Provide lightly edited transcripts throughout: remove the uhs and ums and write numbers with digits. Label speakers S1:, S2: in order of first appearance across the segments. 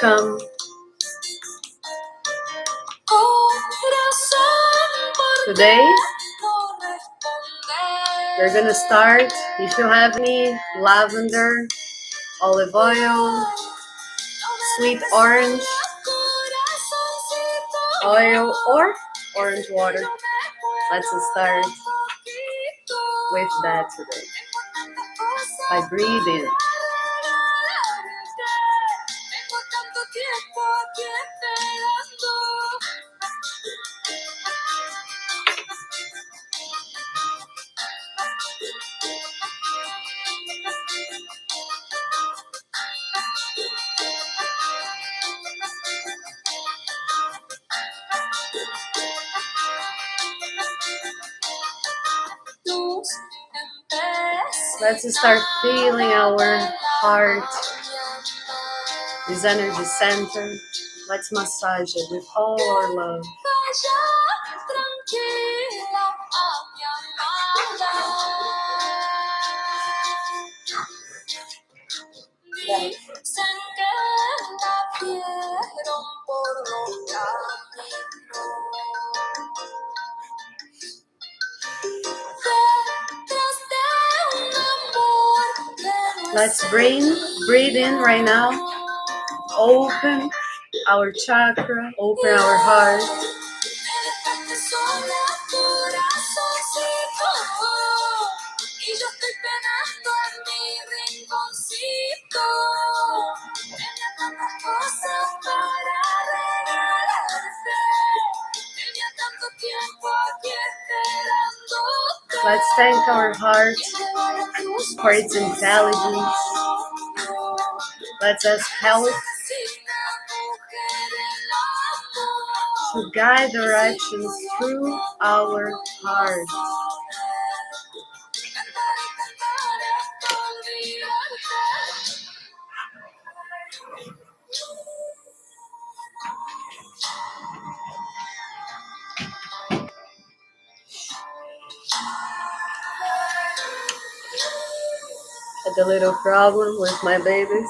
S1: welcome. Today, we're gonna start. If you have any lavender, olive oil, sweet orange oil, or orange water, let's start with that today. By breathing. Let's start feeling our heart, this energy center. Let's massage it with all our love. Let's breathe in right now. Open our chakra, open our heart. Let's thank our heart for its intelligence. Let's ask help to guide directions through our heart. Had a little problem with my babies.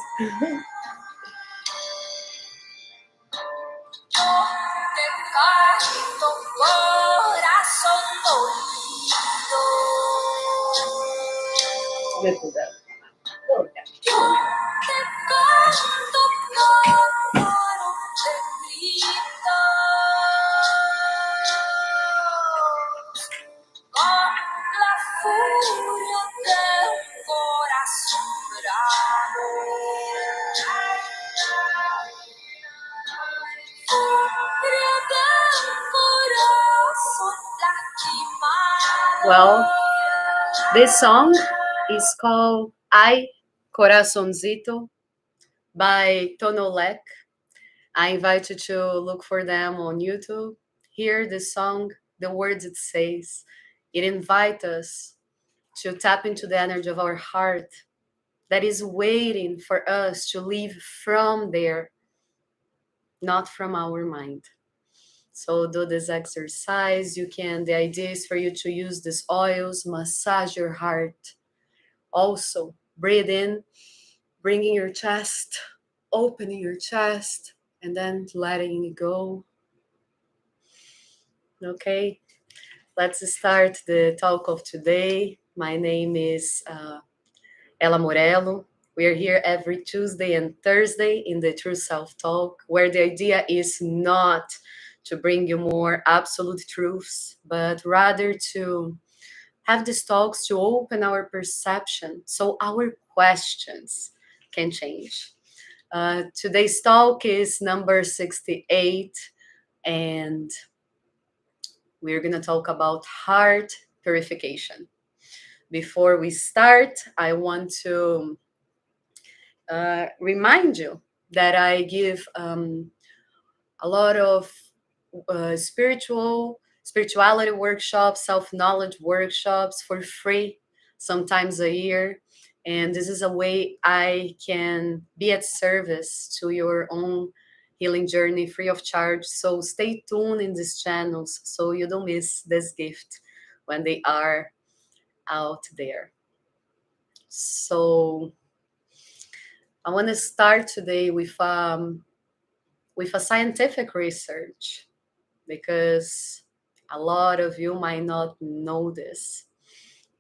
S1: Well, this song is called Ay Corazoncito by Tonolek. I invite you to look for them on YouTube. Hear the song, the words it says. It invites us to tap into the energy of our heart that is waiting for us to live from there, not from our mind. So do this exercise. The idea is for you to use these oils, massage your heart. Also, breathe in, bringing your chest, opening your chest, and then letting it go. Okay, let's start the talk of today. My name is Ella Morello. We are here every Tuesday and Thursday in the True Self Talk, where the idea is not to bring you more absolute truths, but rather to have these talks to open our perception so our questions can change. Today's talk is number 68, and we're going to talk about heart purification. Before we start, I want to remind you that I give a lot of spirituality workshops, self-knowledge workshops for free, sometimes a year. And this is a way I can be at service to your own healing journey free of charge. So stay tuned in these channels so you don't miss this gift when they are out there. So I want to start today with with a scientific research, because a lot of you might not know this.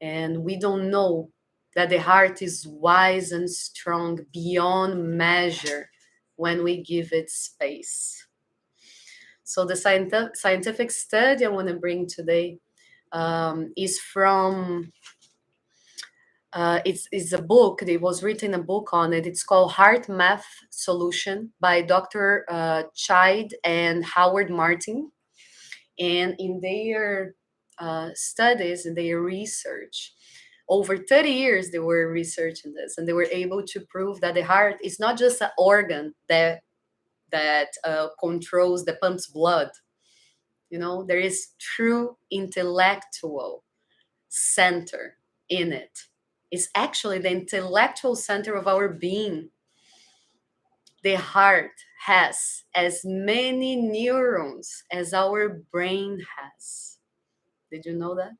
S1: And we don't know that the heart is wise and strong beyond measure when we give it space. So the scientific study I want to bring today is from it's a book. It was written a book on it. It's called Heart Math Solution by Dr. Chide and Howard Martin. And in their studies and their research, over 30 years they were researching this, and they were able to prove that the heart is not just an organ that controls, the pumps blood. You know, there is true intellectual center in it. It's actually the intellectual center of our being. The heart has as many neurons as our brain has. Did you know that?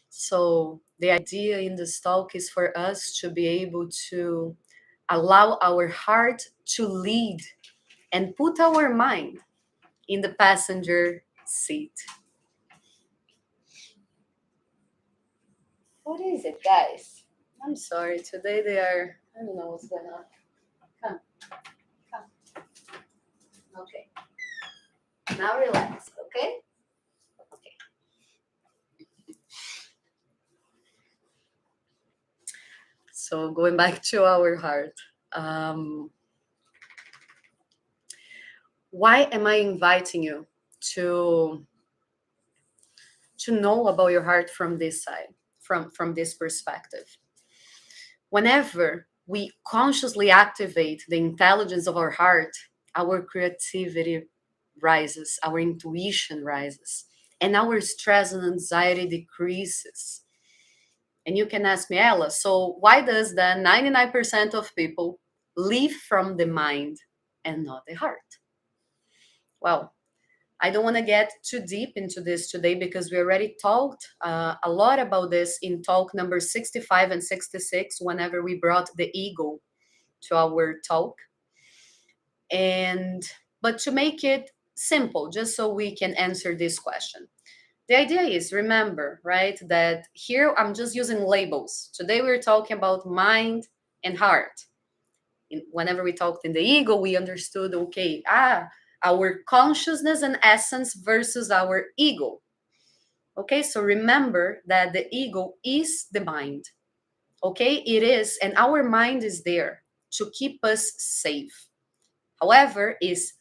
S1: So the idea in this talk is for us to be able to allow our heart to lead and put our mind in the passenger seat. What is it, guys? I'm sorry. Today they are, I don't know what's going on. Come, come. Okay. Now relax, okay? Okay. So going back to our heart. Um, why am I inviting you to know about your heart from this side, from this perspective? Whenever we consciously activate the intelligence of our heart, our creativity rises, our intuition rises, and our stress and anxiety decreases. And you can ask me, Ella, so why does the 99% of people live from the mind and not the heart? Well, I don't want to get too deep into this today because we already talked a lot about this in talk number 65 and 66 whenever we brought the ego to our talk. And but to make it simple, just so we can answer this question. The idea is, remember, right, that here I'm just using labels. Today we're talking about mind and heart. Whenever we talked in the ego, we understood, okay, our consciousness and essence versus our ego. Okay, so remember that the ego is the mind. Okay, it is, and our mind is there to keep us safe. However, it's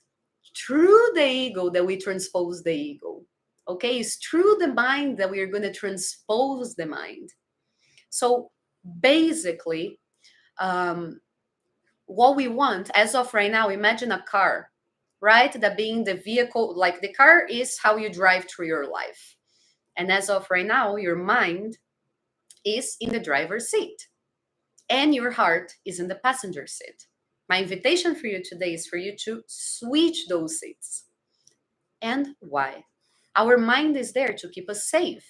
S1: through the ego that we transpose the ego. Okay, it's through the mind that we are going to transpose the mind. So basically, what we want as of right now, imagine a car, right? That being the vehicle, like the car is how you drive through your life. And as of right now, your mind is in the driver's seat and your heart is in the passenger seat. My invitation for you today is for you to switch those seats. And why? Our mind is there to keep us safe.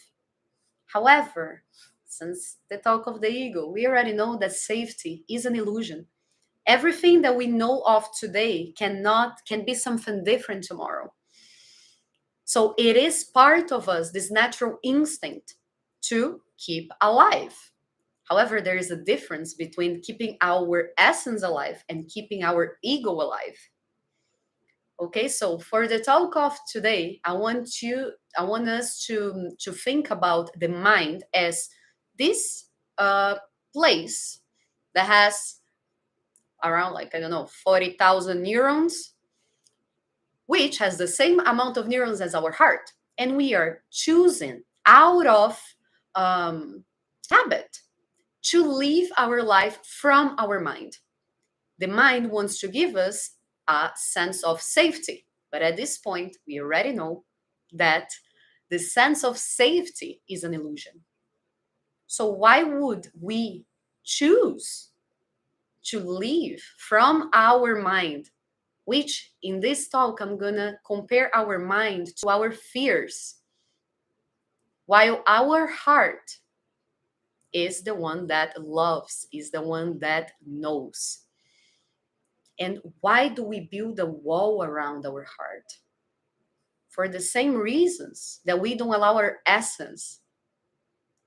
S1: However, since the talk of the ego, we already know that safety is an illusion. Everything that we know of today can be something different tomorrow. So it is part of us, this natural instinct to keep alive. However, there is a difference between keeping our essence alive and keeping our ego alive. Okay, so for the talk of today, I want us to think about the mind as this place that has around, like, I don't know, 40,000 neurons, which has the same amount of neurons as our heart. And we are choosing out of habit to live our life from our mind. The mind wants to give us a sense of safety. But at this point, we already know that the sense of safety is an illusion. So why would we choose to live from our mind, which in this talk, I'm going to compare our mind to our fears, while our heart is the one that loves, is the one that knows. And why do we build a wall around our heart? For the same reasons that we don't allow our essence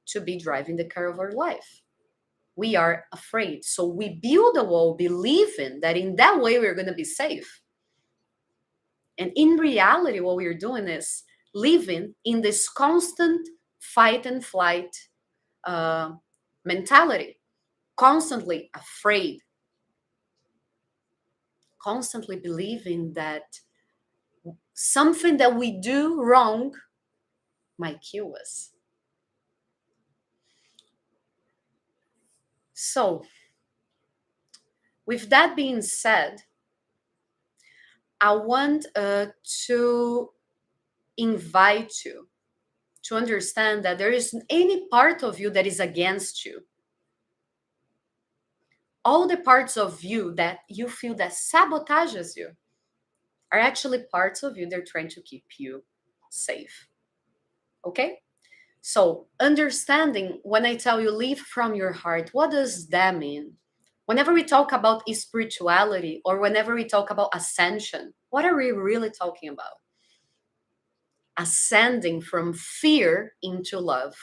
S1: to be driving the car of our life. We are afraid. So we build a wall believing that in that way we're going to be safe. And in reality, what we're doing is living in this constant fight and flight uh, mentality, constantly afraid, constantly believing that something that we do wrong might kill us. So, with that being said, I want to invite you to understand that there isn't any part of you that is against you. All the parts of you that you feel that sabotages you are actually parts of you that are trying to keep you safe. Okay? So, understanding when I tell you live from your heart, what does that mean? Whenever we talk about spirituality or whenever we talk about ascension, what are we really talking about? Ascending from fear into love.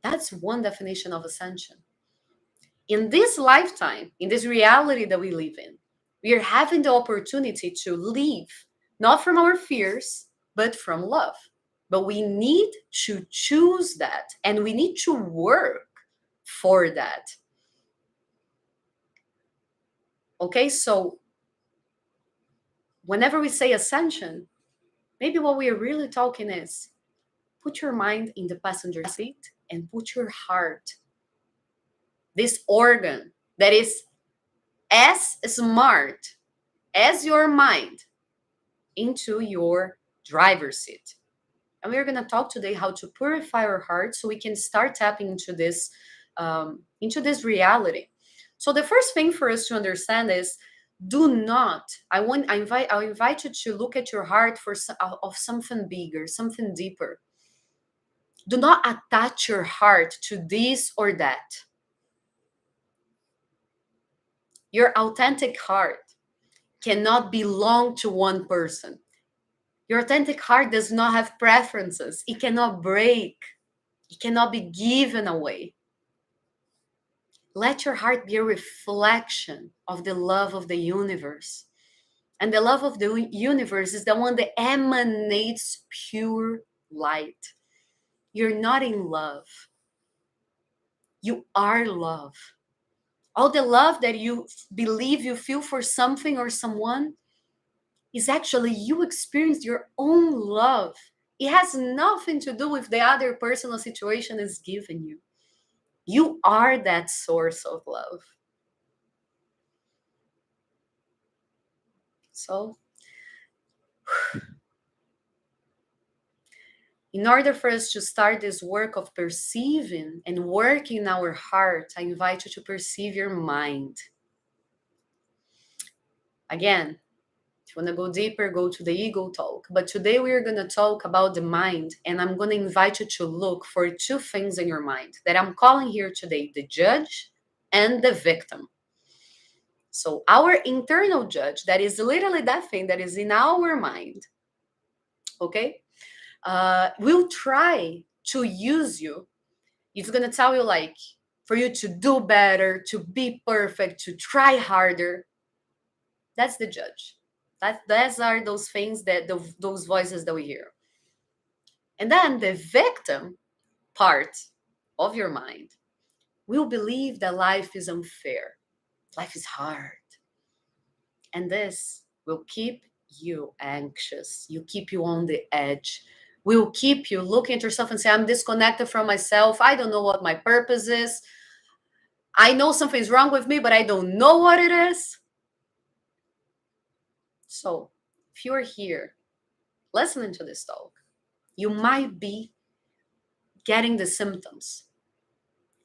S1: That's one definition of ascension. In this lifetime, in this reality that we live in, we are having the opportunity to live not from our fears, but from love. But we need to choose that and we need to work for that. Okay, so whenever we say ascension, maybe what we are really talking is put your mind in the passenger seat and put your heart, this organ that is as smart as your mind, into your driver's seat. And we're going to talk today how to purify our heart so we can start tapping into this reality. So the first thing for us to understand is do not. I'll invite you to look at your heart of something bigger, something deeper. Do not attach your heart to this or that. Your authentic heart cannot belong to one person. Your authentic heart does not have preferences. It cannot break. It cannot be given away. Let your heart be a reflection of the love of the universe. And the love of the universe is the one that emanates pure light. You're not in love. You are love. All the love that you believe you feel for something or someone is actually you experience your own love. It has nothing to do with the other person or situation is giving you. You are that source of love. So, in order for us to start this work of perceiving and working in our heart, I invite you to perceive your mind. Again, if you want to go deeper, go to the ego talk. But today we are going to talk about the mind, and I'm going to invite you to look for two things in your mind that I'm calling here today: the judge and the victim. So our internal judge, that is literally that thing that is in our mind, okay, will try to use you. It's going to tell you like for you to do better, to be perfect, to try harder. That's the judge. Those are those things that those voices that we hear. And then the victim part of your mind will believe that life is unfair. Life is hard. And this will keep you anxious. You keep you on the edge. Will keep you looking at yourself and say, I'm disconnected from myself. I don't know what my purpose is. I know something's wrong with me, but I don't know what it is. So if you're here listening to this talk, you might be getting the symptoms.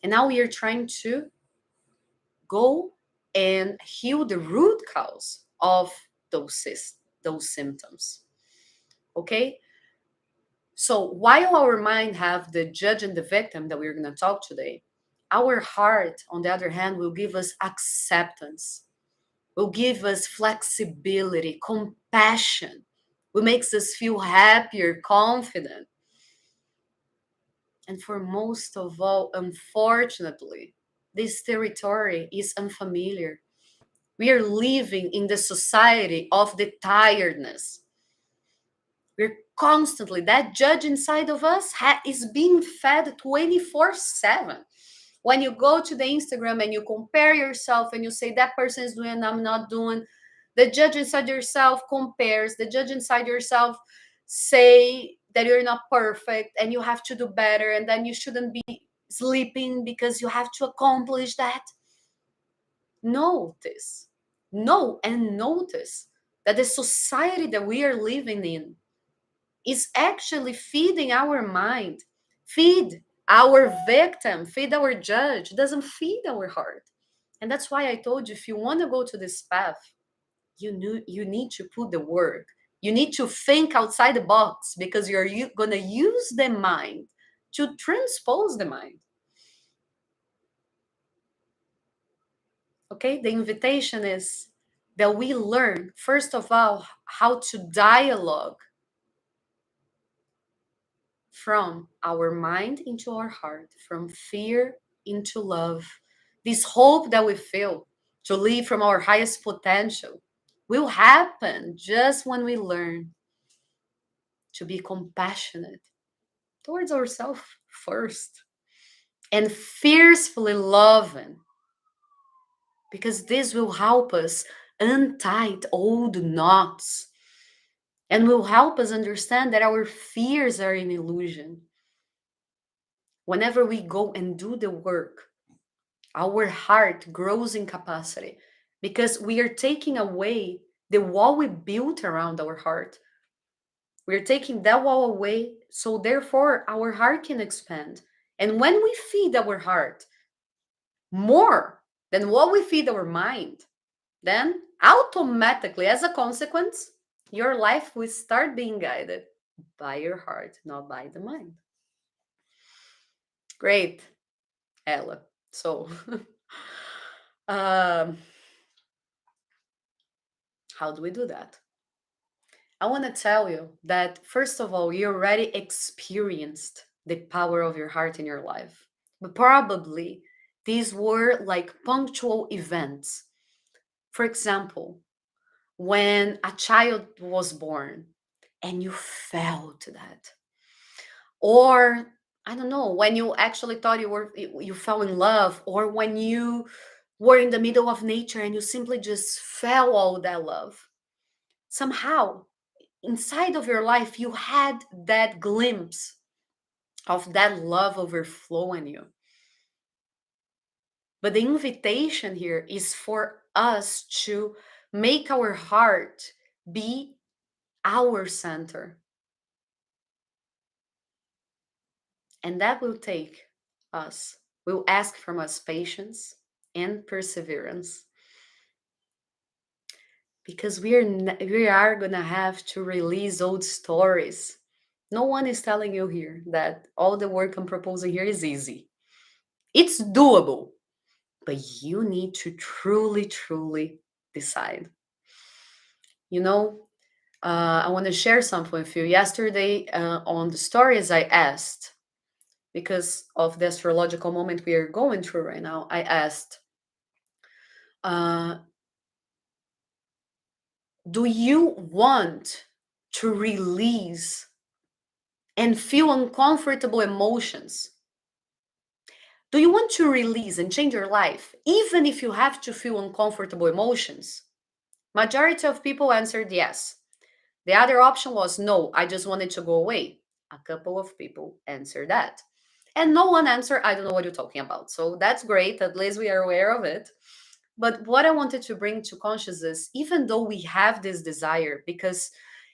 S1: And now we are trying to go and heal the root cause of those symptoms. Okay? So while our mind have the judge and the victim that we're going to talk today, our heart, on the other hand, will give us acceptance. will give us flexibility, compassion, will makes us feel happier, confident. And for most of all, unfortunately, this territory is unfamiliar. We are living in the society of the tiredness. We're constantly, that judge inside of us is being fed 24/7. When you go to the Instagram and you compare yourself and you say that person is doing, I'm not doing, the judge inside yourself compares, the judge inside yourself say that you're not perfect and you have to do better and then you shouldn't be sleeping because you have to accomplish that. Notice, know and notice that the society that we are living in is actually feeding our mind, feed our victim, feed our judge, doesn't feed our heart. And that's why I told you, if you want to go to this path, you need to put the work. You need to think outside the box because you're going to use the mind to transpose the mind. Okay, the invitation is that we learn, first of all, how to dialogue from our mind into our heart, from fear into love. This hope that we feel to live from our highest potential will happen just when we learn to be compassionate towards ourselves first and fiercely loving, because this will help us untie old knots and will help us understand that our fears are an illusion. Whenever we go and do the work, our heart grows in capacity because we are taking away the wall we built around our heart. We're taking that wall away, so therefore our heart can expand. And when we feed our heart more than what we feed our mind, then automatically, as a consequence, your life will start being guided by your heart, not by the mind. Great, Ella. So, um, how do we do that? I want to tell you that, first of all, you already experienced the power of your heart in your life. But probably these were like punctual events. For example, when a child was born and you felt that. Or I don't know, when you actually thought you fell in love, or when you were in the middle of nature and you simply just felt all that love. Somehow inside of your life you had that glimpse of that love overflowing you. But the invitation here is for us to make our heart be our center, and that will take us, will ask from us patience and perseverance, because we are gonna have to release old stories. No one is telling you here that all the work I'm proposing here is easy. It's doable, but you need to truly, truly decide. You know, I want to share something with you. Yesterday, on the stories, I asked, because of the astrological moment we are going through right now, I asked, uh, do you want to release and feel uncomfortable emotions? Do you want to release and change your life, even if you have to feel uncomfortable emotions? Majority of people answered yes. The other option was no, I just wanted to go away. A couple of people answered that. And no one answered, I don't know what you're talking about. So that's great. At least we are aware of it. But what I wanted to bring to consciousness, even though we have this desire, because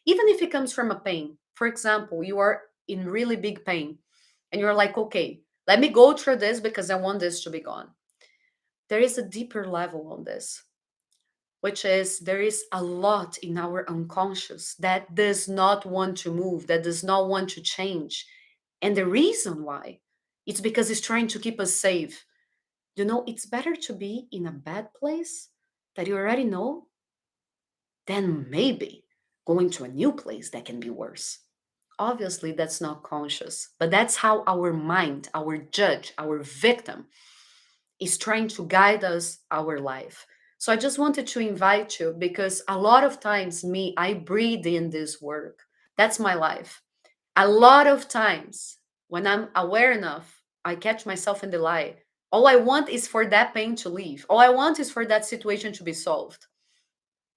S1: even if it comes from a pain, for example, you are in really big pain and you're like, okay, let me go through this because I want this to be gone. There is a deeper level on this, which is there is a lot in our unconscious that does not want to move, that does not want to change. And the reason why, it's because it's trying to keep us safe. You know, it's better to be in a bad place that you already know, then maybe going to a new place that can be worse. Obviously, that's not conscious, but that's how our mind, our judge, our victim is trying to guide us our life. So I just wanted to invite you because a lot of times me, I breathe in this work. That's my life. A lot of times when I'm aware enough, I catch myself in the lie. All I want is for that pain to leave. All I want is for that situation to be solved.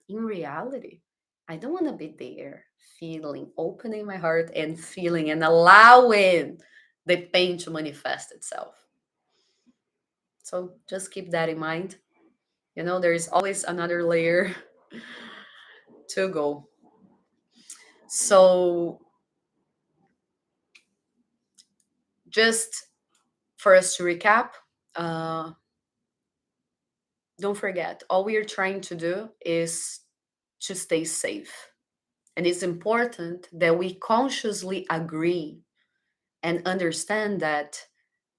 S1: In reality, I don't want to be there feeling, opening my heart and feeling and allowing the pain to manifest itself. So just keep that in mind. There is always another layer to go. So just for us to recap, uh, don't forget, all we are trying to do is to stay safe. And it's important that we consciously agree and understand that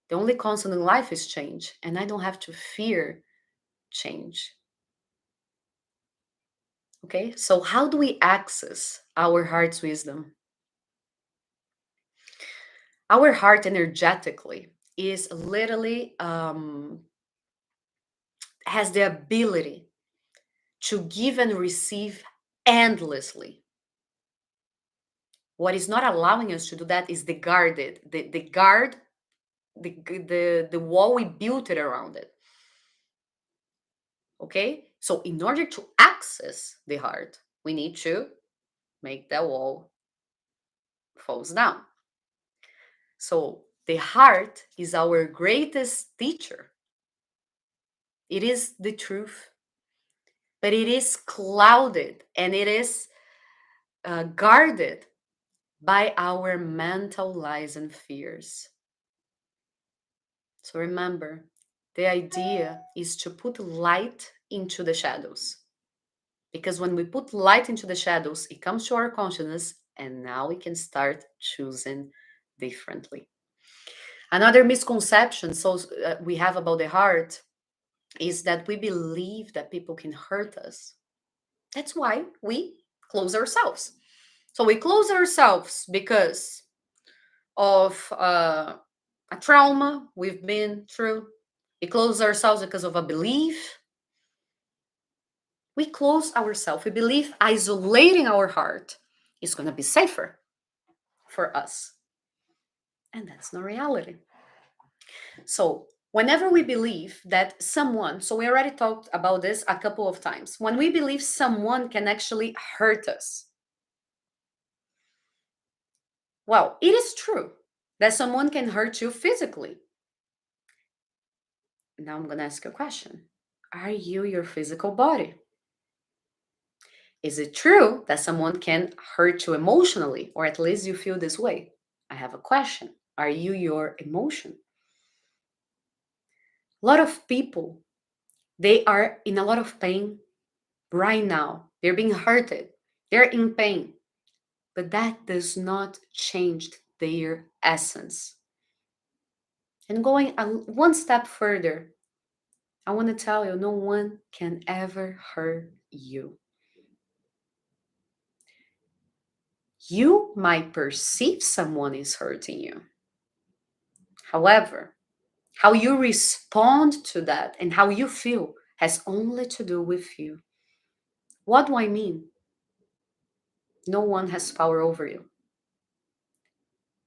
S1: the only constant in life is change, and I don't have to fear change. Okay, so how do we access our heart's wisdom? Our heart energetically is literally has the ability to give and receive endlessly. What is not allowing us to do that is the guard, the wall we built it around it. Okay, so in order to access the heart, we need to make that wall falls down. So the heart is our greatest teacher. It is the truth, but it is clouded and it is guarded by our mental lies and fears. So remember, the idea is to put light into the shadows. Because when we put light into the shadows, it comes to our consciousness, and now we can start choosing differently. Another misconception we have about the heart is that we believe that people can hurt us. That's why we close ourselves. So we close ourselves because of a trauma we've been through. We close ourselves because of a belief. We close ourselves. We believe isolating our heart is going to be safer for us. And that's not reality. So, whenever we believe that someone, so we already talked about this a couple of times, when we believe someone can actually hurt us, well, it is true that someone can hurt you physically. Now I'm going to ask you a question. Are you your physical body? Is it true that someone can hurt you emotionally, or at least you feel this way? I have a question. Are you your emotion? A lot of people, they are in a lot of pain right now. They're being hurted. They're in pain. But that does not change their essence. And going one step further, I want to tell you, no one can ever hurt you. You might perceive someone is hurting you. However, how you respond to that and how you feel has only to do with you. What do I mean? No one has power over you.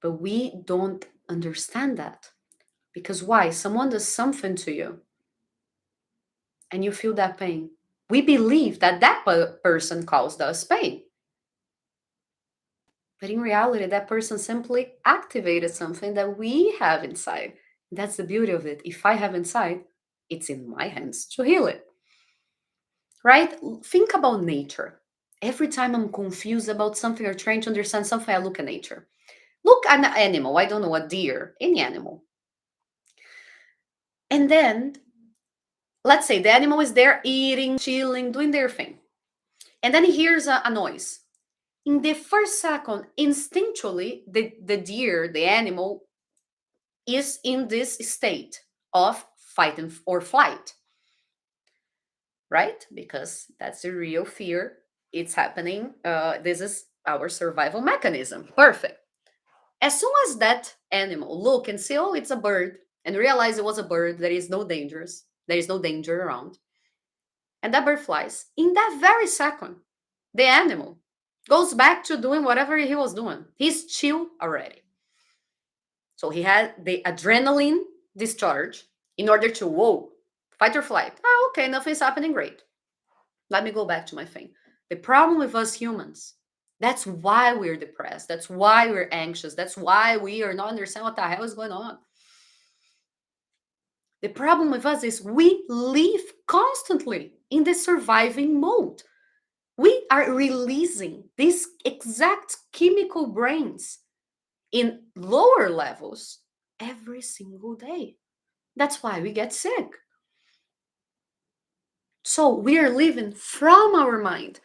S1: But we don't understand that. Because why? Someone does something to you and you feel that pain. We believe that person caused us pain. But in reality, that person simply activated something that we have inside. That's the beauty of it. If I have inside, it's in my hands to heal it. Right? Think about nature. Every time I'm confused about something or trying to understand something, I look at nature. Look at an animal. I don't know, a deer, any animal. And then, let's say the animal is there eating, chilling, doing their thing. And then he hears a noise. In the first second, instinctually, the deer, the animal, is in this state of fight or flight. right? Because that's the real fear. It's happening. This is our survival mechanism. Perfect. As soon as that animal look and see, oh, it's a bird, and realize it was a bird, there is no danger around, and that bird flies. In that very second, the animal goes back to doing whatever he was doing. He's chill already. So he had the adrenaline discharge in order to, whoa, fight or flight. Oh, okay, nothing's happening. Great. Let me go back to my thing. The problem with us humans, that's why we're depressed. That's why we're anxious. That's why we are not understanding what the hell is going on. The problem with us is we live constantly in the surviving mode. We are releasing these exact chemical brains in lower levels every single day. That's why we get sick. So we are living from our mind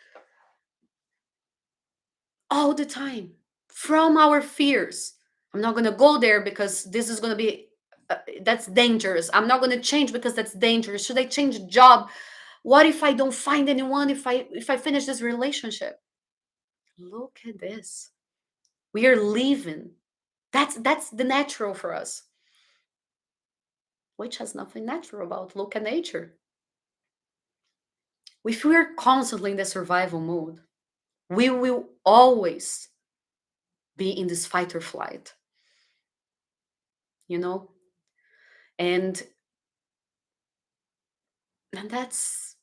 S1: all the time, from our fears. I'm not going to go there because this is going to be that's dangerous. I'm not going to change because that's dangerous. Should I change job? What if I don't find anyone, if I finish this relationship? Look at this. We are living. That's the natural for us, which has nothing natural about. Look at nature. If we're constantly in the survival mode, we will always be in this fight or flight, you know? And and that's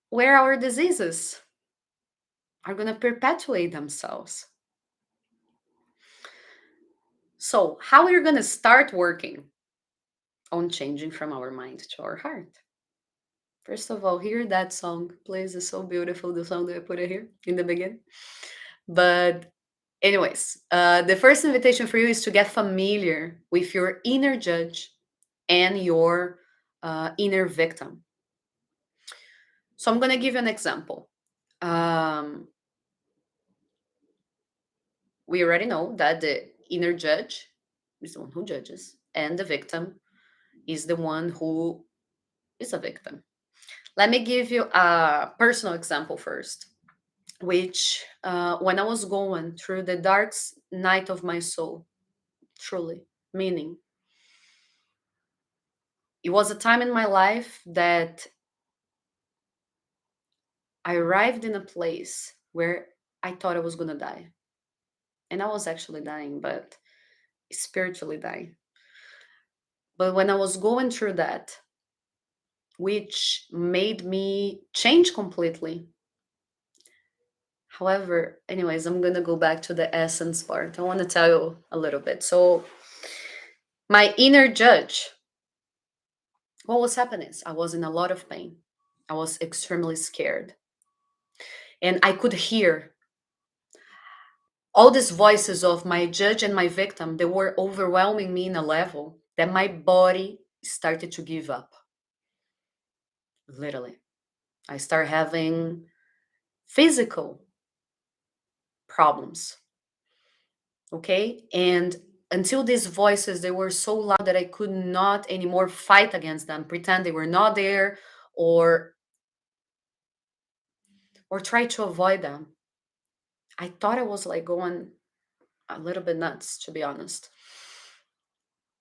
S1: where our diseases are going to perpetuate themselves. So, how are we going to start working on changing from our mind to our heart? First of all, hear that song, please. It's so beautiful, the song that I put it here in the beginning. But, anyways, the first invitation for you is to get familiar with your inner judge and your inner victim. So, I'm going to give you an example. Um, we already know that the inner judge is the one who judges, and the victim is the one who is a victim. Let me give you a personal example first, which when I was going through the dark night of my soul, truly, meaning it was a time in my life that I arrived in a place where I thought I was going to die. And I was actually dying, but spiritually dying. But when I was going through that, which made me change completely. However, anyways, I'm going to go back to the essence part. I want to tell you a little bit. So, my inner judge, what was happening is I was in a lot of pain. I was extremely scared. And I could hear all these voices of my judge and my victim. They were overwhelming me in a level that my body started to give up. Literally. I started having physical problems. Okay. And until these voices, they were so loud that I could not anymore fight against them, pretend they were not there, or try to avoid them. I thought I was like going a little bit nuts, to be honest.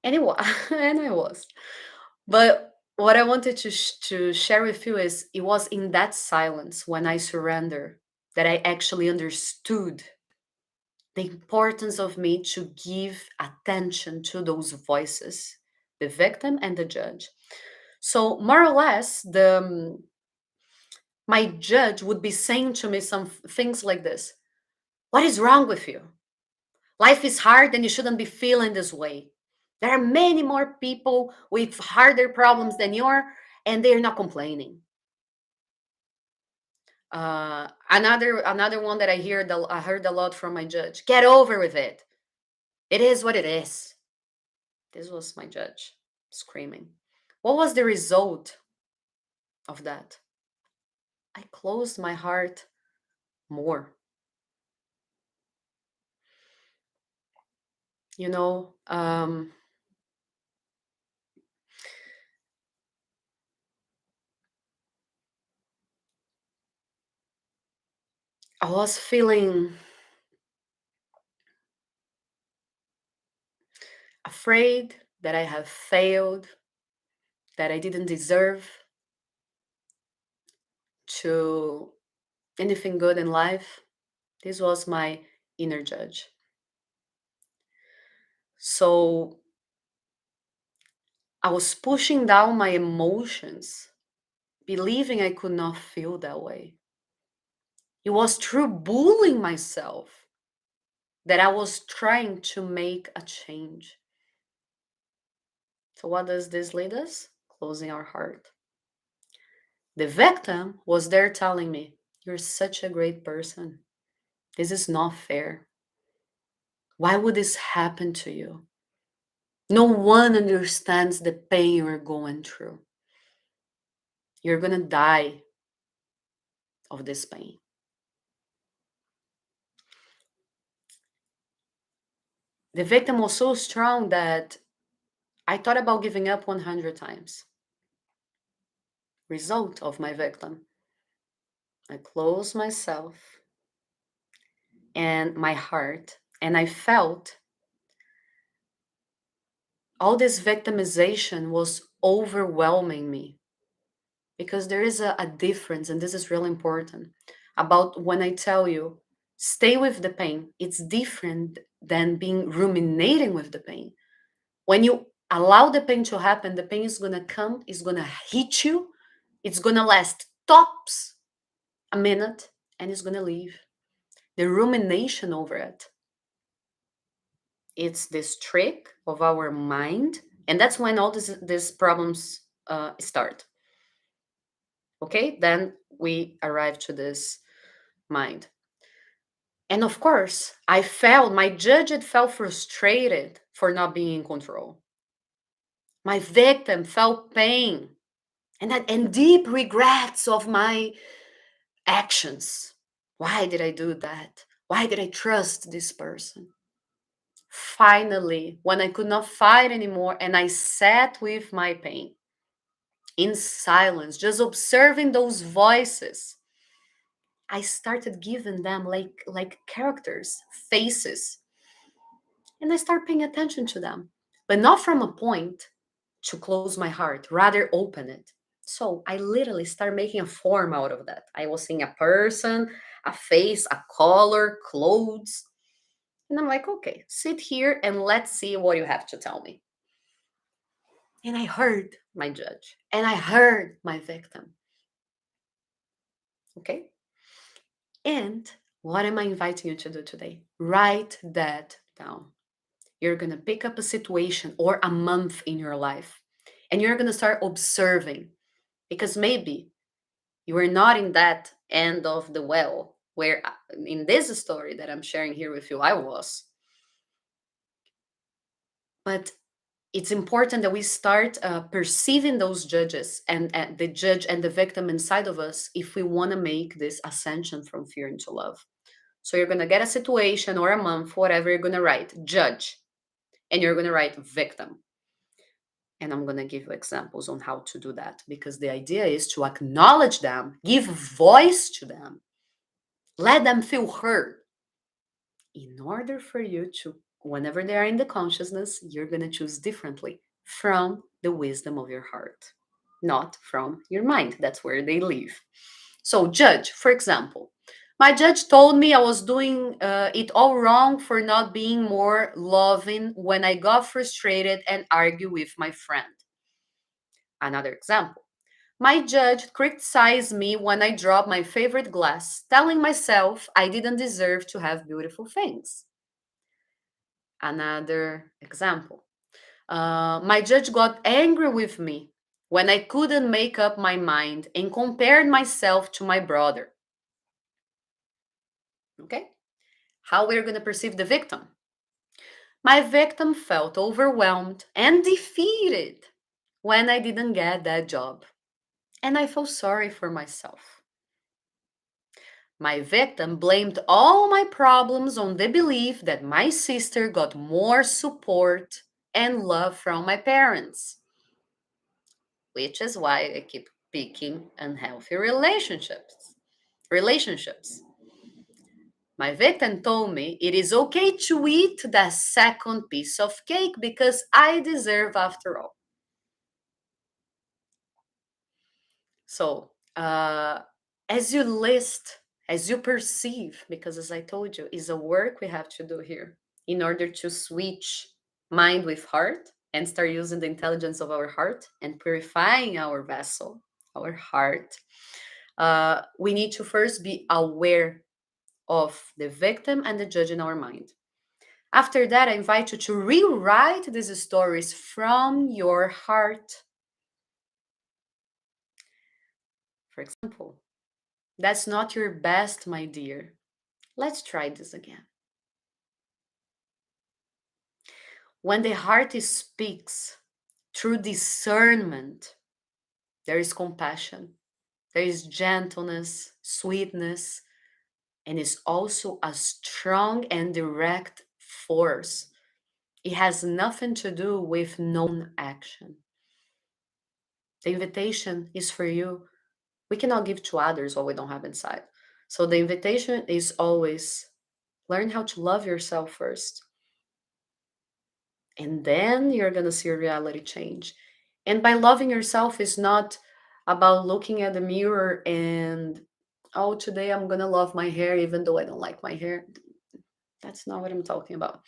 S1: And it was, and I was. But what I wanted to share with you is it was in that silence when I surrendered that I actually understood the importance of me to give attention to those voices, the victim and the judge. So more or less, the my judge would be saying to me some things like this: "What is wrong with you? Life is hard, and you shouldn't be feeling this way. There are many more people with harder problems than you are, and they're not complaining." Another one that I heard a lot from my judge: "Get over with it. It is what it is." This was my judge screaming. What was the result of that? I closed my heart more. You know, I was feeling afraid that I have failed, that I didn't deserve to anything good in life. This was my inner judge. So I was pushing down my emotions, believing I could not feel that way. It was through bullying myself that I was trying to make a change. So, what does this lead us? Closing our heart. The victim was there telling me, "You're such a great person. This is not fair. Why would this happen to you? No one understands the pain you're going through. You're going to die of this pain." The victim was so strong that I thought about giving up 100 times. Result of my victim: I closed myself and my heart, and I felt all this victimization was overwhelming me, because there is a difference, and this is really important, about when I tell you stay with the pain. It's different than being ruminating with the pain. When you allow the pain to happen, the pain is going to come, it's going to hit you, it's going to last tops a minute, and it's going to leave. The rumination over it, it's this trick of our mind, and that's when all these problems start. Okay, then we arrive to this mind. And of course, I felt, my judge had felt frustrated for not being in control. My victim felt pain and deep regrets of my actions. Why did I do that? Why did I trust this person? Finally, when I could not fight anymore and I sat with my pain in silence, just observing those voices, I started giving them like characters, faces, and I start paying attention to them, but not from a point to close my heart, rather open it. So I literally start making a form out of that. I was seeing a person, a face, a color, clothes, and I'm like, okay, sit here and let's see what you have to tell me. And I heard my judge, and I heard my victim. Okay. And what am I inviting you to do today? Write that down. You're going to pick up a situation or a month in your life, and you're going to start observing, because maybe you are not in that end of the well where in this story that I'm sharing here with you I was. But it's important that we start perceiving those judges and the judge and the victim inside of us if we want to make this ascension from fear into love. So you're going to get a situation or a month, whatever, you're going to write judge, and you're going to write victim. And I'm going to give you examples on how to do that, because the idea is to acknowledge them, give voice to them, let them feel heard, in order for you to, whenever they are in the consciousness, you're going to choose differently from the wisdom of your heart, not from your mind. That's where they live. So, judge, for example, my judge told me I was doing it all wrong for not being more loving when I got frustrated and argue with my friend. Another example. My judge criticized me when I dropped my favorite glass, telling myself I didn't deserve to have beautiful things. Another example. My judge got angry with me when I couldn't make up my mind and compared myself to my brother. Okay? How we're going to perceive the victim. My victim felt overwhelmed and defeated when I didn't get that job, and I felt sorry for myself. My victim blamed all my problems on the belief that my sister got more support and love from my parents, which is why I keep picking unhealthy relationships. Relationships. My victim told me it is okay to eat that second piece of cake because I deserve after all. So, as you list, as you perceive, because as I told you, is a work we have to do here in order to switch mind with heart and start using the intelligence of our heart and purifying our vessel, our heart. We need to first be aware of the victim and the judge in our mind. After that, I invite you to rewrite these stories from your heart. For example, that's not your best, my dear. Let's try this again. When the heart speaks through discernment, there is compassion, there is gentleness, sweetness, and is also a strong and direct force. It has nothing to do with known action. The invitation is for you. We cannot give to others what we don't have inside. So the invitation is always learn how to love yourself first. And then you're going to see a reality change. And by loving yourself is not about looking at the mirror and, oh, today I'm going to love my hair even though I don't like my hair. That's not what I'm talking about.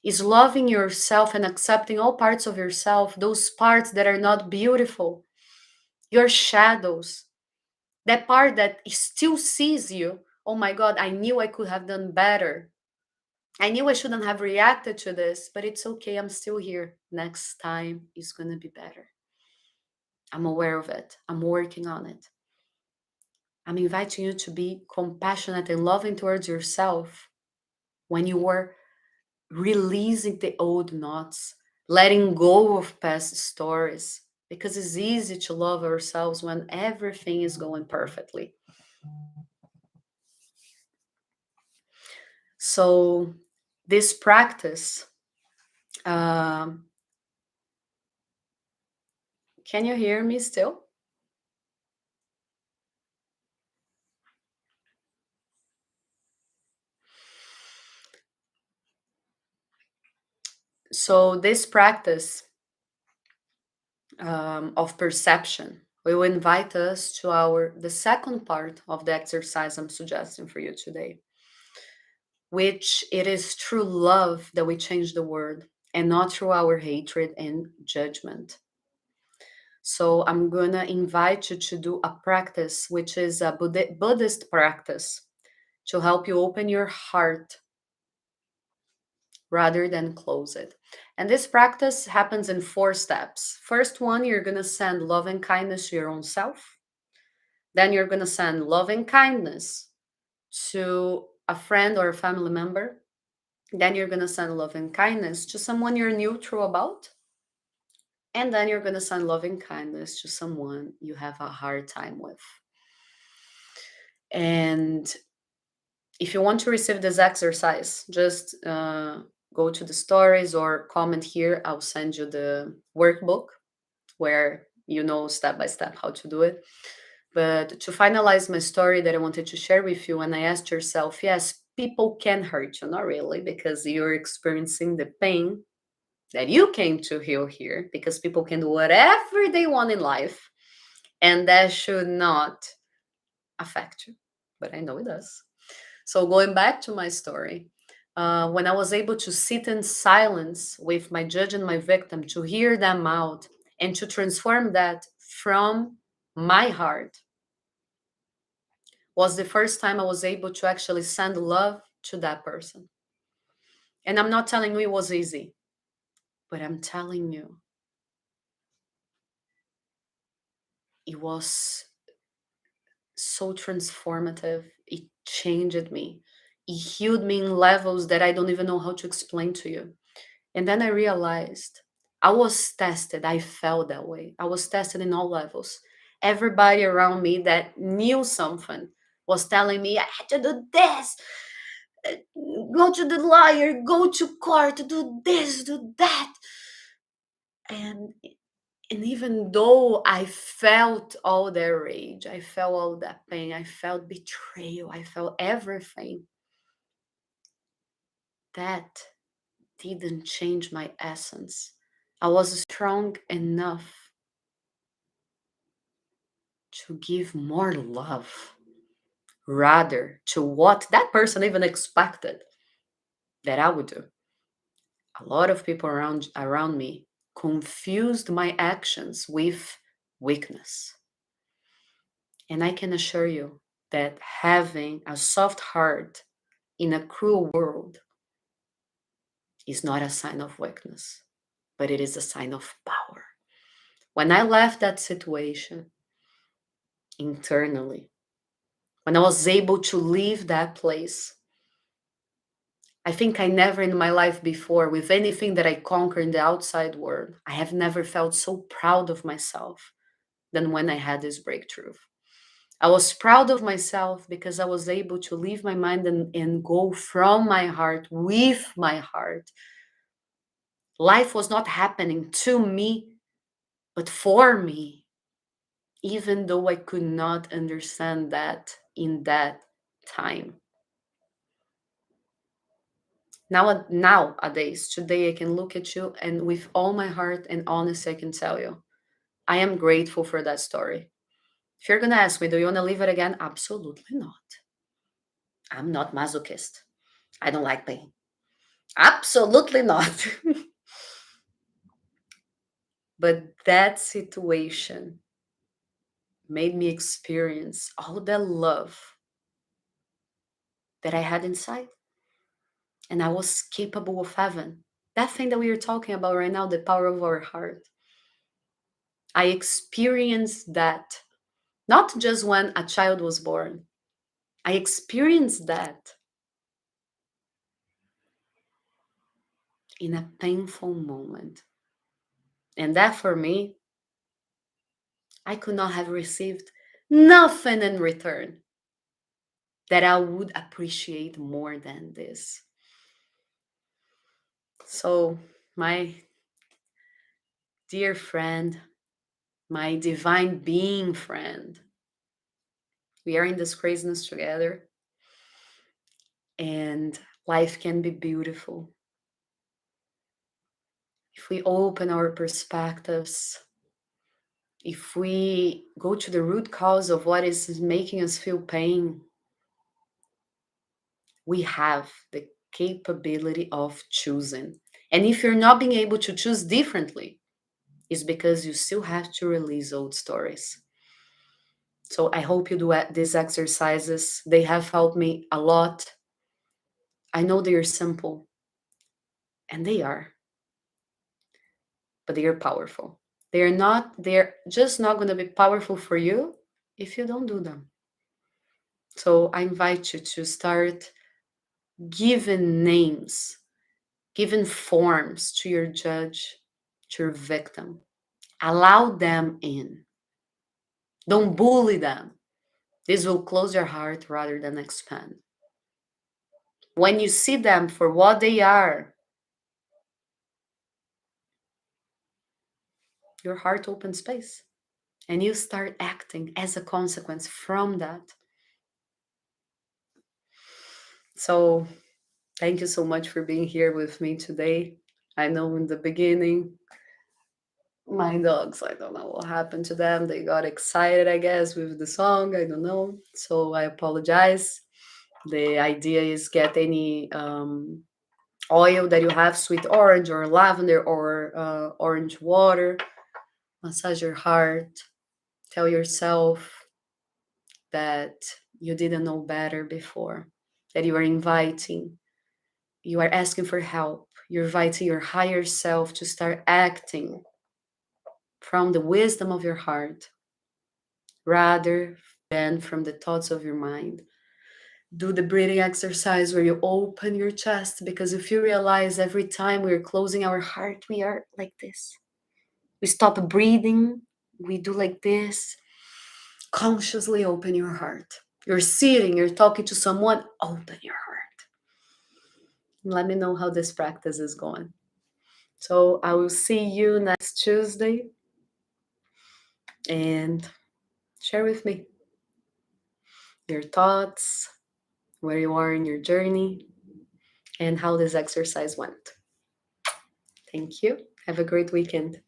S1: Is loving yourself and accepting all parts of yourself, those parts that are not beautiful, your shadows, that part that still sees you. Oh my God, I knew I could have done better. I knew I shouldn't have reacted to this, but it's okay. I'm still here. Next time is going to be better. I'm aware of it. I'm working on it. I'm inviting you to be compassionate and loving towards yourself when you are releasing the old knots, letting go of past stories, because it's easy to love ourselves when everything is going perfectly. So, this practice, um, can you hear me still? So, this practice of perception will invite us to our the second part of the exercise I'm suggesting for you today, which it is through love that we change the world and not through our hatred and judgment. So I'm gonna invite you to do a practice, which is a Buddhist practice to help you open your heart rather than close it. And this practice happens in four steps. First one, you're gonna send love and kindness to your own self. Then you're going to send love and kindness to a friend or a family member. Then you're going to send love and kindness to someone you're neutral about. And then you're going to send love and kindness to someone you have a hard time with. And if you want to receive this exercise, just go to the stories or comment here. I'll send you the workbook where you know step by step how to do it. But to finalize my story that I wanted to share with you, and I asked yourself, yes, people can hurt you, not really, because you're experiencing the pain that you came to heal here, because people can do whatever they want in life, and that should not affect you. But I know it does. So, going back to my story, when I was able to sit in silence with my judge and my victim, to hear them out and to transform that from my heart, was the first time I was able to actually send love to that person. And I'm not telling you it was easy, but I'm telling you it was so transformative. It changed me. It healed me in levels that I don't even know how to explain to you. And then I realized I was tested. I felt that way. I was tested in all levels. Everybody around me that knew something was telling me I had to do this, go to the lawyer, go to court, do this, do that. And and even though I felt all that rage, I felt all that pain, I felt betrayal, I felt everything. that didn't change my essence. I was strong enough to give more love rather to what that person even expected that I would do. A lot of people around me confused my actions with weakness. And I can assure you that having a soft heart in a cruel world is not a sign of weakness, but it is a sign of power. When I left that situation internally, when I was able to leave that place, I think I never in my life before, with anything that I conquer in the outside world, I have never felt so proud of myself than when I had this breakthrough. I was proud of myself because I was able to leave my mind and go from my heart with my heart. Life was not happening to me, but for me, even though I could not understand that in that time. Nowadays, today, I can look at you and with all my heart and honesty, I can tell you, I am grateful for that story. If you're gonna ask me, do you wanna live it again? Absolutely not. I'm not masochist. I don't like pain. Absolutely not. But that situation made me experience all the love that I had inside and I was capable of having. That thing that we are talking about right now, the power of our heart. I experienced that not just when a child was born. I experienced that in a painful moment. And that for me, I could not have received nothing in return that I would appreciate more than this. So, my dear friend, my divine being friend, we are in this craziness together, and life can be beautiful if we open our perspectives, if we go to the root cause of what is making us feel pain. We have the capability of choosing. And if you're not being able to choose differently, it's because you still have to release old stories. So I hope you do these exercises. They have helped me a lot. I know they are simple, and they are, but they are powerful. They're just not going to be powerful for you if you don't do them. So I invite you to start giving names, giving forms to your judge, to your victim. Allow them in. Don't bully them. This will close your heart rather than expand. When you see them for what they are, your heart opens space and you start acting as a consequence from that. So, thank you so much for being here with me today. I know in the beginning, my dogs, I don't know what happened to them. They got excited, I guess, with the song. I don't know. So, I apologize. The idea is get any oil that you have, sweet orange or lavender or orange water, massage your heart, tell yourself that you didn't know better before, that you are asking for help, you're inviting your higher self to start acting from the wisdom of your heart rather than from the thoughts of your mind. Do the breathing exercise where you open your chest, because if you realize every time we're closing our heart, we are like this. We stop breathing, we do like this. Consciously open your heart. You're sitting, you're talking to someone, open your heart. Let me know how this practice is going. So I will see you next Tuesday and share with me your thoughts, where you are in your journey. and how this exercise went. Thank you. Have a great weekend.